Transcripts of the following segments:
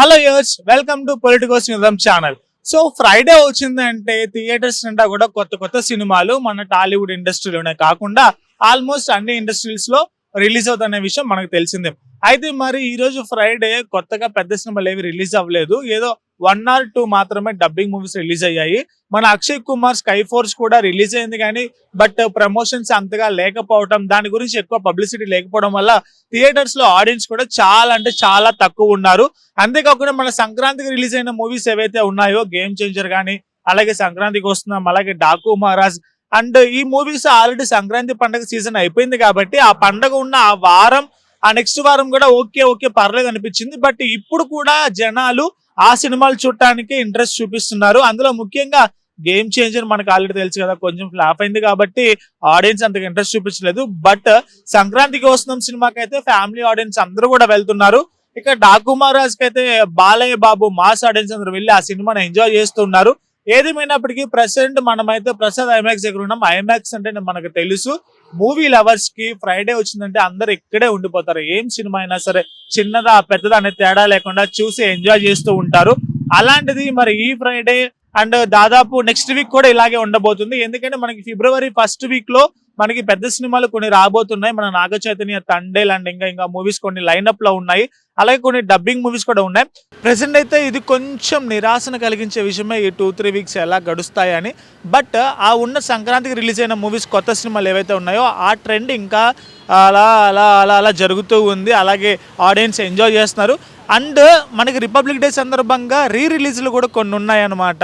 Hello yours, welcome to Politicos news channel. So Friday వచ్చిందంటే theatres నిండా కూడా కొత్త కొత్త సినిమాలు మన టాలీవుడ్ ఇండస్ట్రీలోనే కాకుండా ఆల్మోస్ట్ అన్ని ఇండస్ట్రీస్ లో రిలీజ్ అవుతున్న విషయం మనకు తెలిసిందే. అయితే మరి ఈ రోజు ఫ్రైడే కొత్తగా పెద్ద సినిమాలు ఏవి రిలీజ్ అవ్వలేదు. ఏదో 1 or 2 మాత్రమే డబ్బింగ్ మూవీస్ రిలీజ్ అయ్యాయి. మన అక్షయ్ కుమార్ స్కై ఫోర్స్ కూడా రిలీజ్ అయింది కానీ బట్ ప్రమోషన్స్ అంతగా లేకపోవడం, దాని గురించి ఎక్కువ పబ్లిసిటీ లేకపోవడం వల్ల థియేటర్స్ లో ఆడియన్స్ కూడా చాలా అంటే చాలా తక్కువ ఉన్నారు. అంతేకాకుండా మన సంక్రాంతికి రిలీజ్ అయిన మూవీస్ ఏవైతే ఉన్నాయో, గేమ్ చేంజర్ కానీ, అలాగే సంక్రాంతికి వస్తున్నాం, అలాగే డాకు మహారాజ్ అండ్ ఈ మూవీస్ ఆల్రెడీ సంక్రాంతి పండుగ సీజన్ అయిపోయింది కాబట్టి ఆ పండుగ ఉన్న ఆ వారం, ఆ నెక్స్ట్ వారం కూడా ఓకే పర్లేదు అనిపించింది. బట్ ఇప్పుడు కూడా జనాలు ఆ సినిమాలు చూడటానికి ఇంట్రెస్ట్ చూపిస్తున్నారు. అందులో ముఖ్యంగా గేమ్ చేంజర్ మనకు ఆల్రెడీ తెలుసు కదా, కొంచెం ఫ్లాప్ అయింది కాబట్టి ఆడియన్స్ అంతగా ఇంట్రెస్ట్ చూపించలేదు. బట్ సంక్రాంతికి వస్తున్నాం సినిమాకి అయితే ఫ్యామిలీ ఆడియన్స్ అందరూ కూడా వెళ్తున్నారు. ఇక డాకు మహారాజ్ కి అయితే బాలయ్య బాబు మాస్ ఆడియన్స్ అందరూ వెళ్ళి ఆ సినిమాని ఎంజాయ్ చేస్తున్నారు. ఏదేమైనప్పటికీ ప్రెసెంట్ మనమైతే ప్రసాద్ ఐమాక్స్ దగ్గర ఉన్నాం. ఐమాక్స్ అంటే మనకు తెలుసు, మూవీ లవర్స్ కి ఫ్రైడే వచ్చిందంటే అందరు ఇక్కడే ఉండిపోతారు. ఏం సినిమా అయినా సరే, చిన్నదా పెద్దదా అనే తేడా లేకుండా చూసి ఎంజాయ్ చేస్తూ ఉంటారు. అలాంటిది మరి ఈ ఫ్రైడే అండ్ దాదాపు నెక్స్ట్ వీక్ కూడా ఇలాగే ఉండబోతుంది. ఎందుకంటే మనకి ఫిబ్రవరి 1st వీక్ లో మనకి పెద్ద సినిమాలు కొన్ని రాబోతున్నాయి. మన నాగ చైతన్య తండేల్ అండ్ ఇంకా మూవీస్ కొన్ని లైన్అప్ లో ఉన్నాయి. అలాగే కొన్ని డబ్బింగ్ మూవీస్ కూడా ఉన్నాయి. ప్రెసెంట్ అయితే ఇది కొంచెం నిరాశను కలిగించే విషయమే, ఈ 2-3 వీక్స్ ఎలా గడుస్తాయని. బట్ ఆ ఉన్న సంక్రాంతికి రిలీజ్ అయిన మూవీస్, కొత్త సినిమాలు ఏవైతే ఉన్నాయో ఆ ట్రెండ్ ఇంకా అలా అలా అలా అలా జరుగుతూ ఉంది. అలాగే ఆడియన్స్ ఎంజాయ్ చేస్తున్నారు. అండ్ మనకి రిపబ్లిక్ డే సందర్భంగా రిలీజ్లు కూడా కొన్ని ఉన్నాయన్నమాట.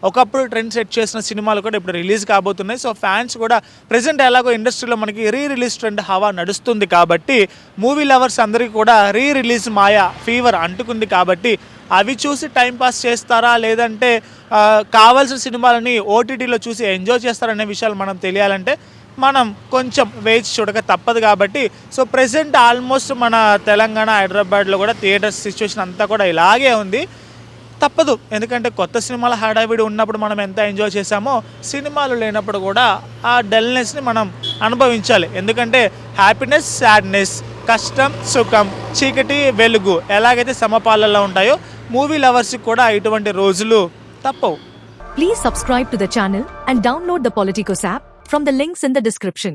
ఒకప్పుడు ట్రెండ్ సెట్ చేసిన సినిమాలు కూడా ఇప్పుడు రిలీజ్ కాబోతున్నాయి. సో ఫ్యాన్స్ కూడా ప్రెసెంట్ ఎలాగో ఇండస్ట్రీలో మనకి రిలీజ్ ట్రెండ్ హవా నడుస్తుంది కాబట్టి మూవీ లవర్స్ అందరికీ కూడా రిలీజ్ మాయా ఫీవర్ అంటుకుంది కాబట్టి అవి చూసి టైం పాస్ చేస్తారా, లేదంటే కావాల్సిన సినిమాలని ఓటీటీలో చూసి ఎంజాయ్ చేస్తారనే విషయాలు మనం తెలియాలంటే మనం కొంచెం వేచి చూడక తప్పదు కాబట్టి. సో ప్రెసెంట్ ఆల్మోస్ట్ మన తెలంగాణ, హైదరాబాద్లో కూడా థియేటర్స్ సిచ్యువేషన్ అంతా కూడా ఇలాగే ఉంది. తప్పదు, ఎందుకంటే కొత్త సినిమాల హడావిడి ఉన్నప్పుడు మనం ఎంత ఎంజాయ్ చేసామో సినిమాలు లేనప్పుడు కూడా ఆ డల్నెస్ని మనం అనుభవించాలి. ఎందుకంటే హ్యాపీనెస్, సాడ్నెస్, కష్టం, సుఖం, చీకటి, వెలుగు ఎలాగైతే సమపాలలో ఉంటాయో మూవీ లవర్స్కి కూడా ఇటువంటి రోజులు తప్పవు. Please subscribe to the channel and download the Politicos app from the links in the description.